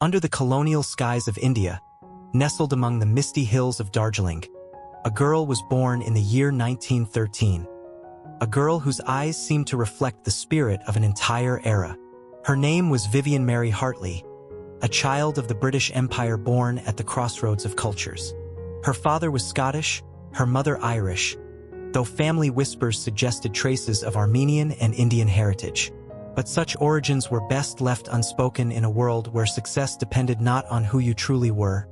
Under the colonial skies of India, nestled among the misty hills of Darjeeling, a girl was born in the year 1913. A girl whose eyes seemed to reflect the spirit of an entire era. Her name was Vivien Mary Hartley, a child of the British Empire born at the crossroads of cultures. Her father was Scottish, her mother Irish, though family whispers suggested traces of Armenian and Indian heritage. But such origins were best left unspoken in a world where success depended not on who you truly were,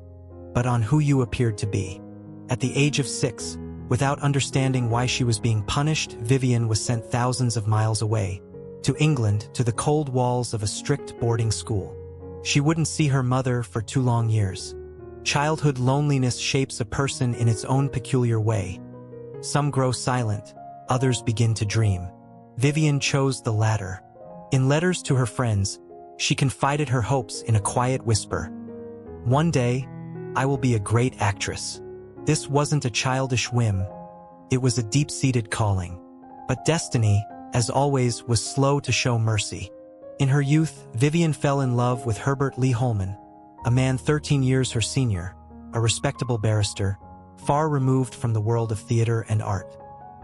but on who you appeared to be. At the age of 6, without understanding why she was being punished, Vivien was sent thousands of miles away, to England, to the cold walls of a strict boarding school. She wouldn't see her mother for 2 long years. Childhood loneliness shapes a person in its own peculiar way. Some grow silent, others begin to dream. Vivien chose the latter. In letters to her friends, she confided her hopes in a quiet whisper. "One day, I will be a great actress." This wasn't a childish whim. It was a deep-seated calling. But destiny, as always, was slow to show mercy. In her youth, Vivien fell in love with Herbert Lee Holman, a man 13 years her senior, a respectable barrister, far removed from the world of theater and art.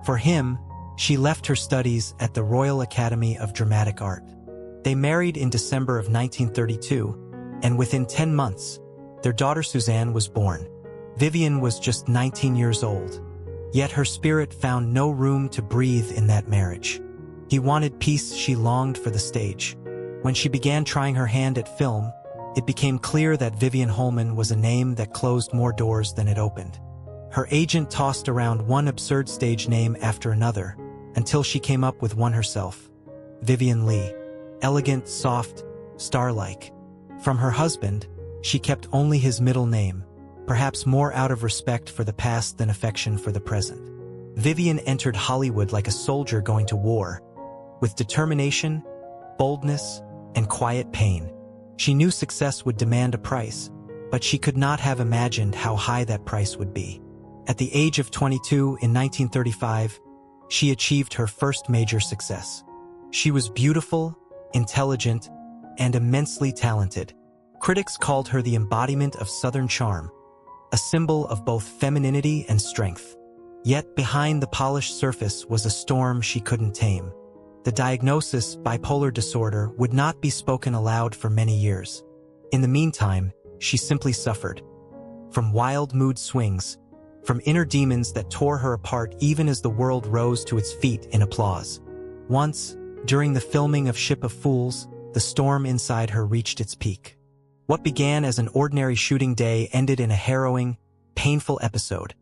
For him, she left her studies at the Royal Academy of Dramatic Art. They married in December of 1932, and within 10 months, their daughter Suzanne was born. Vivien was just 19 years old, yet her spirit found no room to breathe in that marriage. He wanted peace, she longed for the stage. When she began trying her hand at film, it became clear that Vivien Holman was a name that closed more doors than it opened. Her agent tossed around one absurd stage name after another, until she came up with one herself: Vivien Leigh. Elegant, soft, star-like. From her husband, she kept only his middle name, perhaps more out of respect for the past than affection for the present. Vivien entered Hollywood like a soldier going to war, with determination, boldness, and quiet pain. She knew success would demand a price, but she could not have imagined how high that price would be. At the age of 22 in 1935, she achieved her first major success. She was beautiful, intelligent, and immensely talented. Critics called her the embodiment of Southern charm, a symbol of both femininity and strength. Yet behind the polished surface was a storm she couldn't tame. The diagnosis, bipolar disorder, would not be spoken aloud for many years. In the meantime, she simply suffered. From wild mood swings, from inner demons that tore her apart even as the world rose to its feet in applause. Once, during the filming of Ship of Fools, the storm inside her reached its peak. What began as an ordinary shooting day ended in a harrowing, painful episode.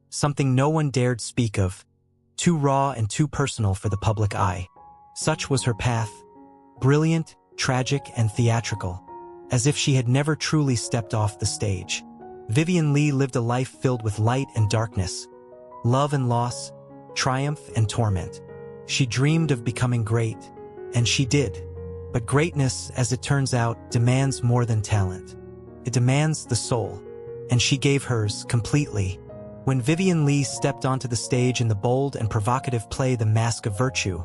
Something no one dared speak of, too raw and too personal for the public eye. Such was her path, brilliant, tragic, and theatrical, as if she had never truly stepped off the stage. Vivien Leigh lived a life filled with light and darkness, love and loss, triumph and torment. She dreamed of becoming great, and she did. But greatness, as it turns out, demands more than talent. It demands the soul, and she gave hers completely. When Vivien Leigh stepped onto the stage in the bold and provocative play The Mask of Virtue,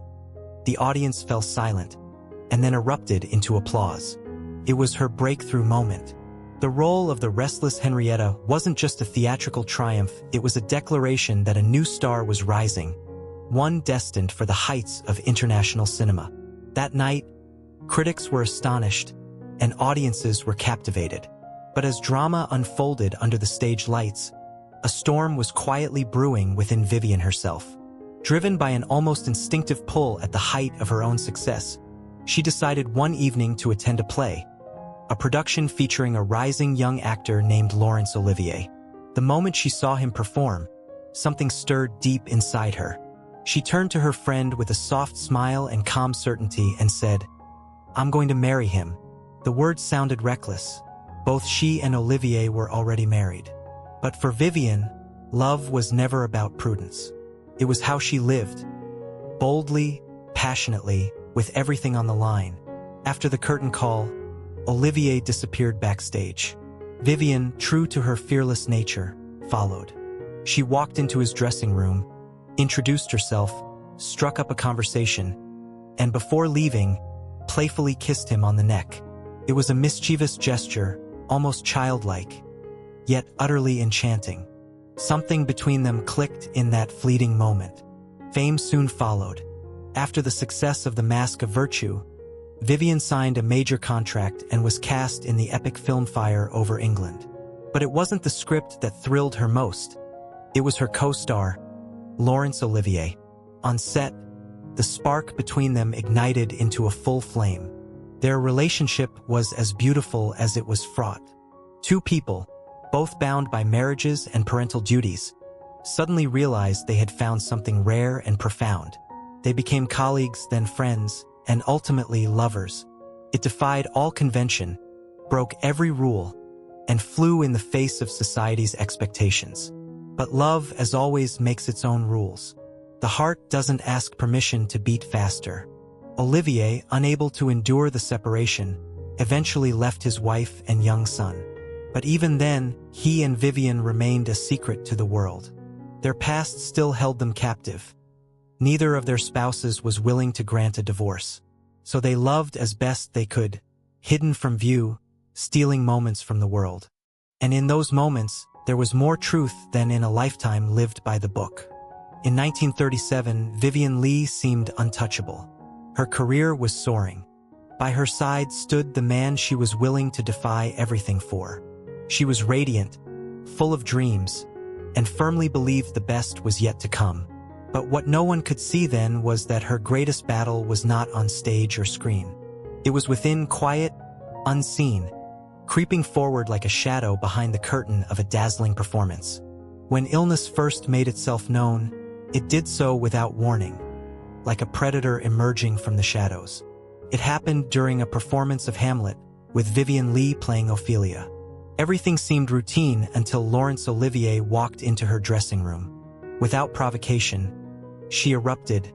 the audience fell silent, and then erupted into applause. It was her breakthrough moment. The role of the restless Henrietta wasn't just a theatrical triumph, it was a declaration that a new star was rising, one destined for the heights of international cinema. That night, critics were astonished, and audiences were captivated. But as drama unfolded under the stage lights, a storm was quietly brewing within Vivien herself. Driven by an almost instinctive pull at the height of her own success, she decided one evening to attend a play, a production featuring a rising young actor named Laurence Olivier. The moment she saw him perform, something stirred deep inside her. She turned to her friend with a soft smile and calm certainty and said, "I'm going to marry him." The words sounded reckless. Both she and Olivier were already married. But for Vivien, love was never about prudence. It was how she lived. Boldly, passionately, with everything on the line. After the curtain call, Olivier disappeared backstage. Vivien, true to her fearless nature, followed. She walked into his dressing room, introduced herself, struck up a conversation, and before leaving, playfully kissed him on the neck. It was a mischievous gesture, almost childlike, yet utterly enchanting. Something between them clicked in that fleeting moment. Fame soon followed. After the success of The Mask of Virtue, Vivien signed a major contract and was cast in the epic film Fire Over England. But it wasn't the script that thrilled her most. It was her co-star, Laurence Olivier. On set, the spark between them ignited into a full flame. Their relationship was as beautiful as it was fraught. Two people, both bound by marriages and parental duties, suddenly realized they had found something rare and profound. They became colleagues, then friends, and ultimately lovers. It defied all convention, broke every rule, and flew in the face of society's expectations. But love, as always, makes its own rules. The heart doesn't ask permission to beat faster. Olivier, unable to endure the separation, eventually left his wife and young son. But even then, he and Vivien remained a secret to the world. Their past still held them captive. Neither of their spouses was willing to grant a divorce. So they loved as best they could, hidden from view, stealing moments from the world. And in those moments, there was more truth than in a lifetime lived by the book. In 1937, Vivien Leigh seemed untouchable. Her career was soaring. By her side stood the man she was willing to defy everything for. She was radiant, full of dreams, and firmly believed the best was yet to come. But what no one could see then was that her greatest battle was not on stage or screen. It was within, quiet, unseen, creeping forward like a shadow behind the curtain of a dazzling performance. When illness first made itself known, it did so without warning, like a predator emerging from the shadows. It happened during a performance of Hamlet, with Vivien Leigh playing Ophelia. Everything seemed routine until Laurence Olivier walked into her dressing room. Without provocation, she erupted,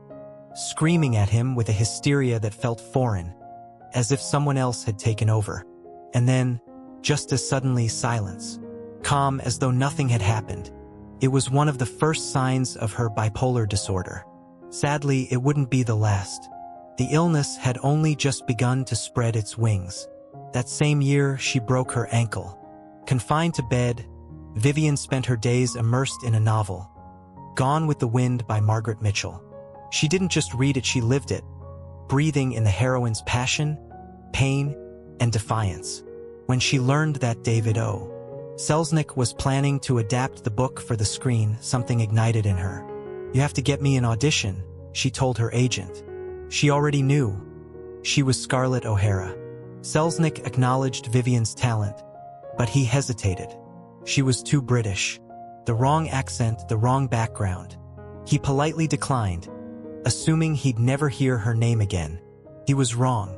screaming at him with a hysteria that felt foreign, as if someone else had taken over. And then, just as suddenly, silence. Calm, as though nothing had happened. It was one of the first signs of her bipolar disorder. Sadly, it wouldn't be the last. The illness had only just begun to spread its wings. That same year, she broke her ankle. Confined to bed, Vivien spent her days immersed in a novel, Gone with the Wind by Margaret Mitchell. She didn't just read it, she lived it, breathing in the heroine's passion, pain, and defiance. When she learned that David O. Selznick was planning to adapt the book for the screen, something ignited in her. "You have to get me an audition," she told her agent. She already knew. She was Scarlett O'Hara. Selznick acknowledged Vivien's talent, but he hesitated. She was too British. The wrong accent, the wrong background. He politely declined, assuming he'd never hear her name again. He was wrong.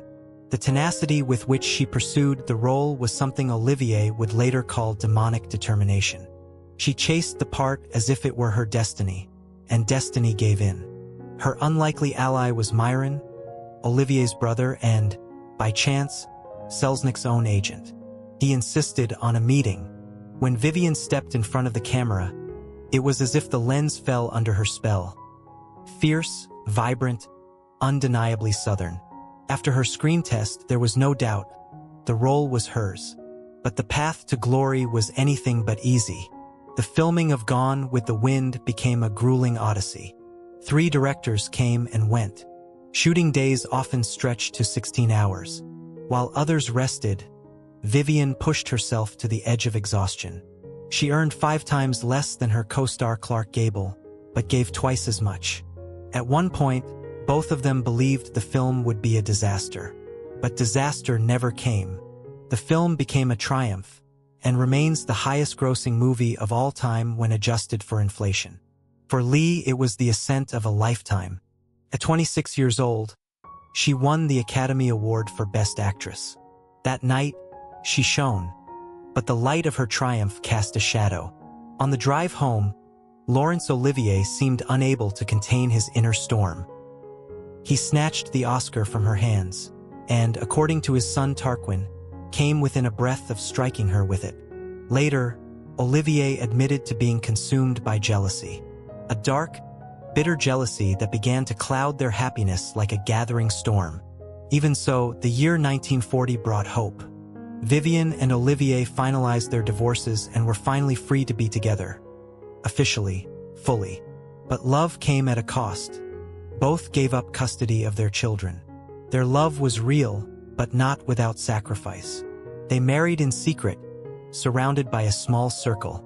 The tenacity with which she pursued the role was something Olivier would later call demonic determination. She chased the part as if it were her destiny, and destiny gave in. Her unlikely ally was Myron, Olivier's brother and, by chance, Selznick's own agent. He insisted on a meeting. When Vivien stepped in front of the camera, it was as if the lens fell under her spell. Fierce, vibrant, undeniably Southern. After her screen test, there was no doubt. The role was hers. But the path to glory was anything but easy. The filming of Gone with the Wind became a grueling odyssey. 3 directors came and went. Shooting days often stretched to 16 hours. While others rested, Vivien pushed herself to the edge of exhaustion. She earned 5 times less than her co-star Clark Gable, but gave twice as much. At one point, both of them believed the film would be a disaster. But disaster never came. The film became a triumph, and remains the highest-grossing movie of all time when adjusted for inflation. For Leigh, it was the ascent of a lifetime. At 26 years old, she won the Academy Award for Best Actress. That night, she shone, but the light of her triumph cast a shadow. On the drive home, Laurence Olivier seemed unable to contain his inner storm. He snatched the Oscar from her hands, and, according to his son Tarquin, came within a breath of striking her with it. Later, Olivier admitted to being consumed by jealousy. A dark, bitter jealousy that began to cloud their happiness like a gathering storm. Even so, the year 1940 brought hope. Vivien and Olivier finalized their divorces and were finally free to be together. Officially, fully. But love came at a cost. Both gave up custody of their children. Their love was real, but not without sacrifice. They married in secret, surrounded by a small circle.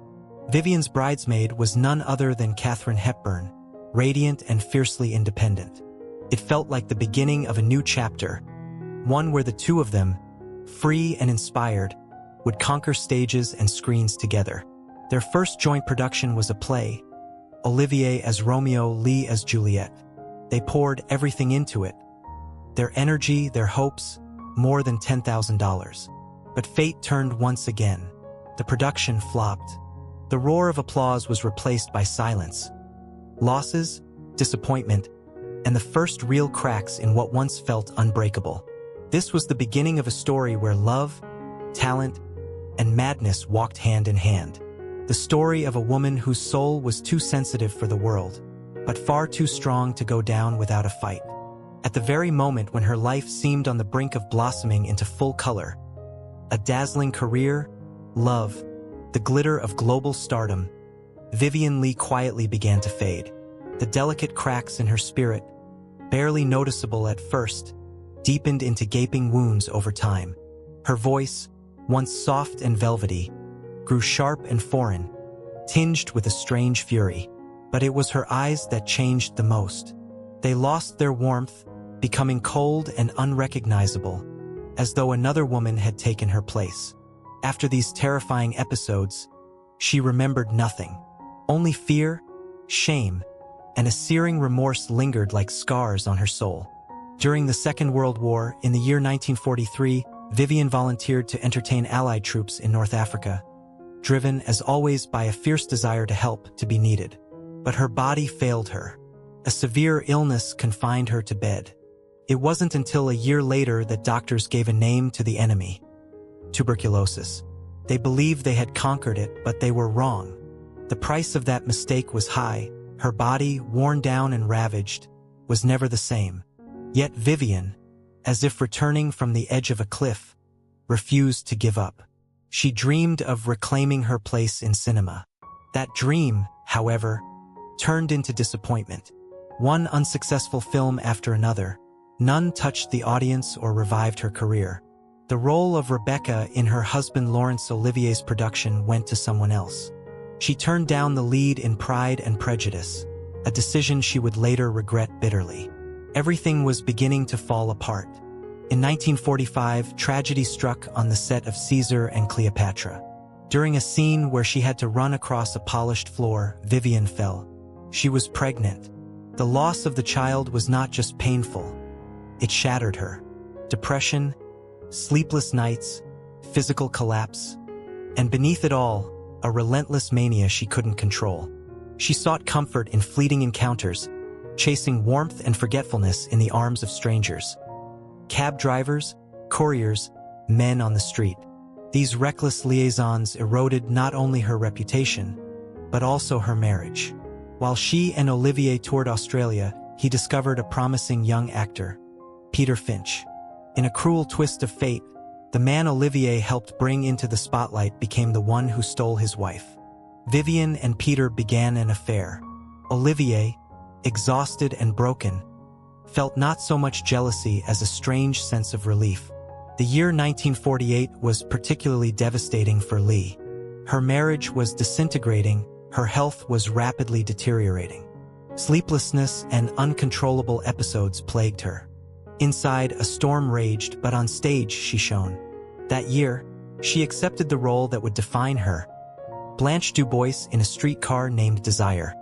Vivien's bridesmaid was none other than Katharine Hepburn, radiant and fiercely independent. It felt like the beginning of a new chapter, one where the two of them, free and inspired, would conquer stages and screens together. Their first joint production was a play, Olivier as Romeo, Leigh as Juliet. They poured everything into it. Their energy, their hopes, more than $10,000. But fate turned once again. The production flopped. The roar of applause was replaced by silence. Losses, disappointment, and the first real cracks in what once felt unbreakable. This was the beginning of a story where love, talent, and madness walked hand in hand. The story of a woman whose soul was too sensitive for the world, but far too strong to go down without a fight. At the very moment when her life seemed on the brink of blossoming into full color, a dazzling career, love, the glitter of global stardom, Vivien Leigh quietly began to fade. The delicate cracks in her spirit, barely noticeable at first, deepened into gaping wounds over time. Her voice, once soft and velvety, grew sharp and foreign, tinged with a strange fury. But it was her eyes that changed the most. They lost their warmth, becoming cold and unrecognizable, as though another woman had taken her place. After these terrifying episodes, she remembered nothing. Only fear, shame, and a searing remorse lingered like scars on her soul. During the Second World War, in the year 1943, Vivien volunteered to entertain Allied troops in North Africa, driven, as always, by a fierce desire to help, to be needed. But her body failed her. A severe illness confined her to bed. It wasn't until a year later that doctors gave a name to the enemy: tuberculosis. They believed they had conquered it, but they were wrong. The price of that mistake was high. Her body, worn down and ravaged, was never the same. Yet Vivien, as if returning from the edge of a cliff, refused to give up. She dreamed of reclaiming her place in cinema. That dream, however, turned into disappointment. One unsuccessful film after another, none touched the audience or revived her career. The role of Rebecca in her husband Laurence Olivier's production went to someone else. She turned down the lead in Pride and Prejudice, a decision she would later regret bitterly. Everything was beginning to fall apart. In 1945, tragedy struck on the set of Caesar and Cleopatra. During a scene where she had to run across a polished floor, Vivien fell. She was pregnant. The loss of the child was not just painful. It shattered her. Depression, sleepless nights, physical collapse, and beneath it all, a relentless mania she couldn't control. She sought comfort in fleeting encounters, chasing warmth and forgetfulness in the arms of strangers. Cab drivers, couriers, men on the street. These reckless liaisons eroded not only her reputation, but also her marriage. While she and Olivier toured Australia, he discovered a promising young actor, Peter Finch. In a cruel twist of fate, the man Olivier helped bring into the spotlight became the one who stole his wife. Vivien and Peter began an affair. Olivier, exhausted and broken, felt not so much jealousy as a strange sense of relief. The year 1948 was particularly devastating for Leigh. Her marriage was disintegrating, her health was rapidly deteriorating. Sleeplessness and uncontrollable episodes plagued her. Inside, a storm raged, but on stage she shone. That year, she accepted the role that would define her, Blanche DuBois in A Streetcar Named Desire.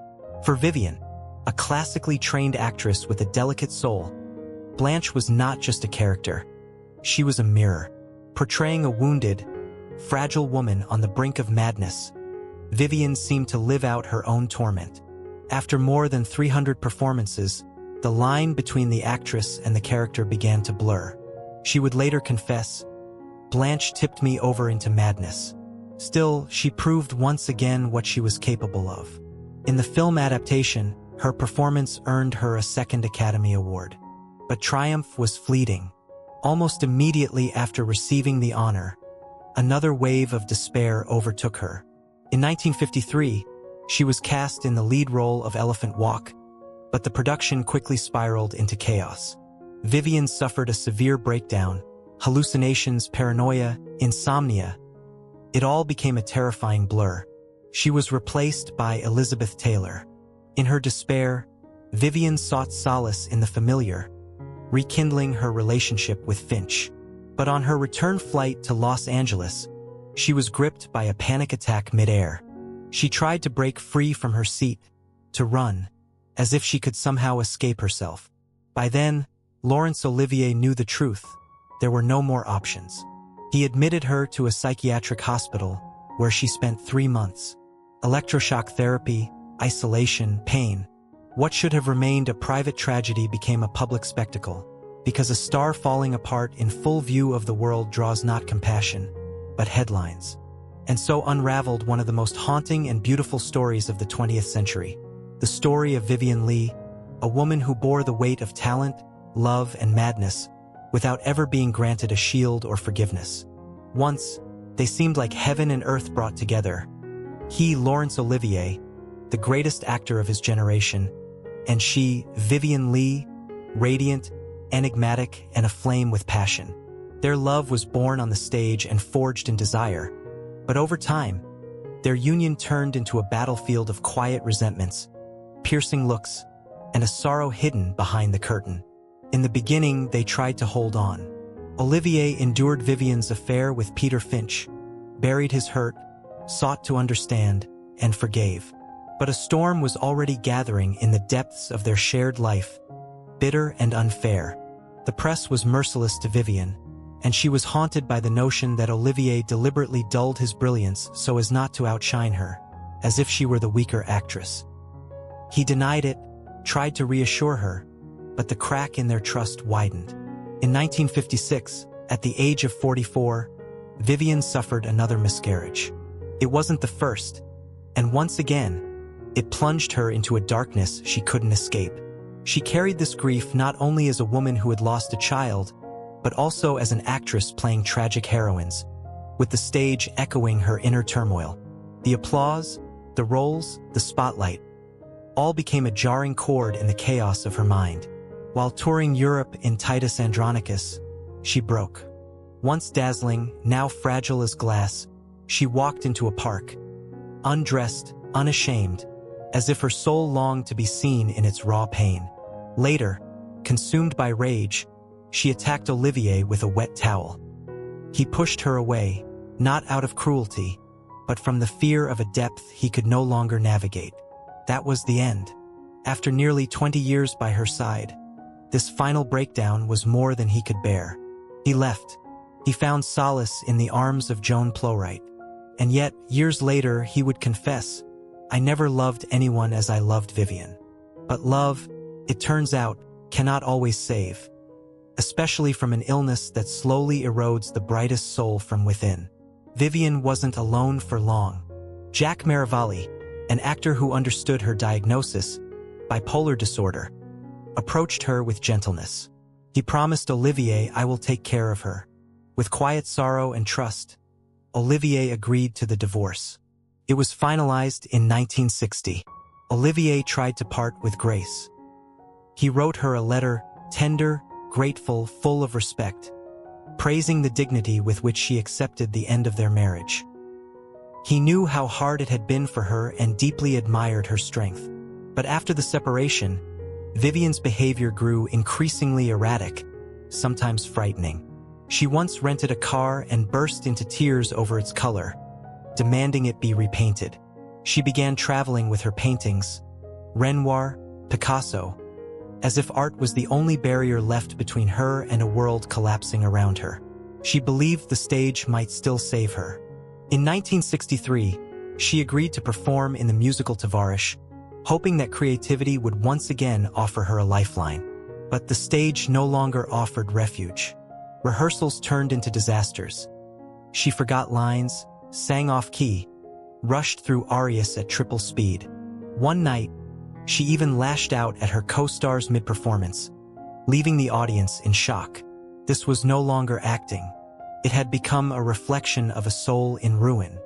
For Vivien, a classically trained actress with a delicate soul, Blanche was not just a character. She was a mirror, portraying a wounded, fragile woman on the brink of madness. Vivien seemed to live out her own torment. After more than 300 performances, the line between the actress and the character began to blur. She would later confess, "Blanche tipped me over into madness." Still, she proved once again what she was capable of. In the film adaptation, her performance earned her a second Academy Award. But triumph was fleeting. Almost immediately after receiving the honor, another wave of despair overtook her. In 1953, she was cast in the lead role of Elephant Walk, but the production quickly spiraled into chaos. Vivien suffered a severe breakdown, hallucinations, paranoia, insomnia. It all became a terrifying blur. She was replaced by Elizabeth Taylor. In her despair, Vivien sought solace in the familiar, rekindling her relationship with Finch. But on her return flight to Los Angeles, she was gripped by a panic attack mid-air. She tried to break free from her seat, to run, as if she could somehow escape herself. By then, Laurence Olivier knew the truth. There were no more options. He admitted her to a psychiatric hospital, where she spent 3 months. Electroshock therapy, isolation, pain. What should have remained a private tragedy became a public spectacle, because a star falling apart in full view of the world draws not compassion, but headlines. And so unraveled one of the most haunting and beautiful stories of the 20th century. The story of Vivien Leigh, a woman who bore the weight of talent, love, and madness, without ever being granted a shield or forgiveness. Once, they seemed like heaven and earth brought together. He, Laurence Olivier, the greatest actor of his generation, and she, Vivien Leigh, radiant, enigmatic, and aflame with passion. Their love was born on the stage and forged in desire. But over time, their union turned into a battlefield of quiet resentments, piercing looks, and a sorrow hidden behind the curtain. In the beginning, they tried to hold on. Olivier endured Vivien's affair with Peter Finch, buried his hurt, sought to understand, and forgave. But a storm was already gathering in the depths of their shared life, bitter and unfair. The press was merciless to Vivien, and she was haunted by the notion that Olivier deliberately dulled his brilliance so as not to outshine her, as if she were the weaker actress. He denied it, tried to reassure her, but the crack in their trust widened. In 1956, at the age of 44, Vivien suffered another miscarriage. It wasn't the first, and once again, it plunged her into a darkness she couldn't escape. She carried this grief not only as a woman who had lost a child, but also as an actress playing tragic heroines, with the stage echoing her inner turmoil. The applause, the roles, the spotlight, all became a jarring chord in the chaos of her mind. While touring Europe in Titus Andronicus, she broke. Once dazzling, now fragile as glass, she walked into a park, undressed, unashamed, as if her soul longed to be seen in its raw pain. Later, consumed by rage, she attacked Olivier with a wet towel. He pushed her away, not out of cruelty, but from the fear of a depth he could no longer navigate. That was the end. After nearly 20 years by her side, this final breakdown was more than he could bear. He left. He found solace in the arms of Joan Plowright. And yet, years later, he would confess, "I never loved anyone as I loved Vivien." But love, it turns out, cannot always save, especially from an illness that slowly erodes the brightest soul from within. Vivien wasn't alone for long. Jack Maravalli, an actor who understood her diagnosis, bipolar disorder, approached her with gentleness. He promised Olivier, "I will take care of her." With quiet sorrow and trust, Olivier agreed to the divorce. It was finalized in 1960. Olivier tried to part with grace. He wrote her a letter, tender, grateful, full of respect, praising the dignity with which she accepted the end of their marriage. He knew how hard it had been for her and deeply admired her strength. But after the separation, Vivien's behavior grew increasingly erratic, sometimes frightening. She once rented a car and burst into tears over its color, demanding it be repainted. She began traveling with her paintings, Renoir, Picasso, as if art was the only barrier left between her and a world collapsing around her. She believed the stage might still save her. In 1963, she agreed to perform in the musical Tovarish, hoping that creativity would once again offer her a lifeline. But the stage no longer offered refuge. Rehearsals turned into disasters. She forgot lines, sang off-key, rushed through arias at triple speed. One night, she even lashed out at her co-stars mid-performance, leaving the audience in shock. This was no longer acting. It had become a reflection of a soul in ruin.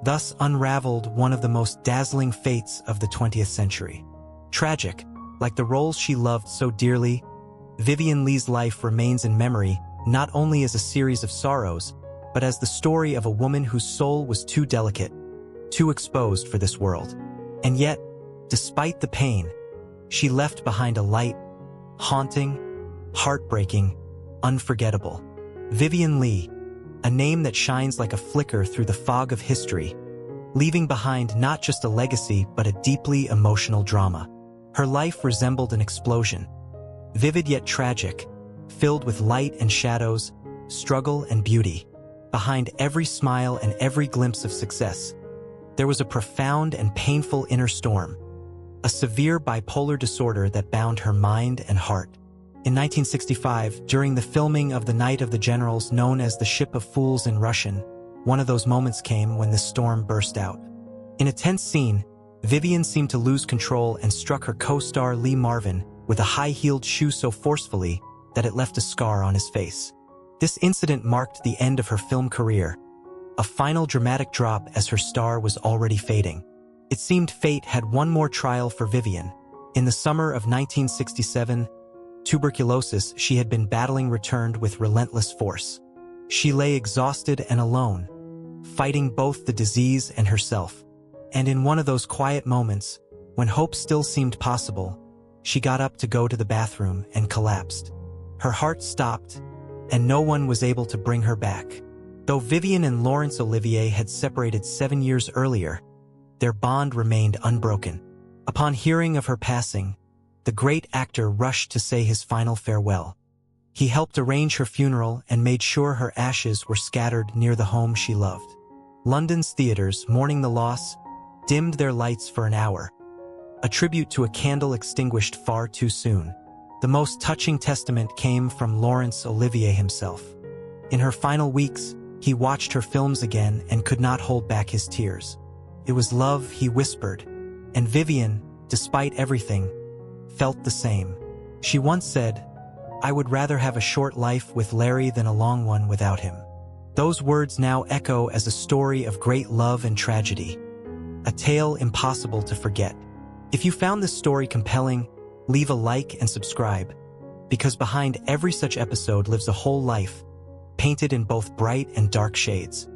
Thus unraveled one of the most dazzling fates of the 20th century. Tragic, like the roles she loved so dearly, Vivien Leigh's life remains in memory not only as a series of sorrows, but as the story of a woman whose soul was too delicate, too exposed for this world. And yet, despite the pain, she left behind a light, haunting, heartbreaking, unforgettable. Vivien Leigh, a name that shines like a flicker through the fog of history, leaving behind not just a legacy but a deeply emotional drama. Her life resembled an explosion, vivid yet tragic, filled with light and shadows, struggle and beauty. Behind every smile and every glimpse of success, there was a profound and painful inner storm, a severe bipolar disorder that bound her mind and heart. In 1965, during the filming of The Night of the Generals, known as the Ship of Fools in Russian, one of those moments came when the storm burst out. In a tense scene, Vivien seemed to lose control and struck her co-star Lee Marvin with a high-heeled shoe so forcefully that it left a scar on his face. This incident marked the end of her film career, a final dramatic drop as her star was already fading. It seemed fate had one more trial for Vivien. In the summer of 1967, tuberculosis she had been battling returned with relentless force. She lay exhausted and alone, fighting both the disease and herself. And in one of those quiet moments, when hope still seemed possible, she got up to go to the bathroom and collapsed. Her heart stopped, and no one was able to bring her back. Though Vivien and Laurence Olivier had separated 7 years earlier, their bond remained unbroken. Upon hearing of her passing, the great actor rushed to say his final farewell. He helped arrange her funeral and made sure her ashes were scattered near the home she loved. London's theaters, mourning the loss, dimmed their lights for an hour, a tribute to a candle extinguished far too soon. The most touching testament came from Laurence Olivier himself. In her final weeks, he watched her films again and could not hold back his tears. It was love, he whispered, and Vivien, despite everything, felt the same. She once said, "I would rather have a short life with Larry than a long one without him." Those words now echo as a story of great love and tragedy, a tale impossible to forget. If you found this story compelling, leave a like and subscribe, because behind every such episode lives a whole life, painted in both bright and dark shades.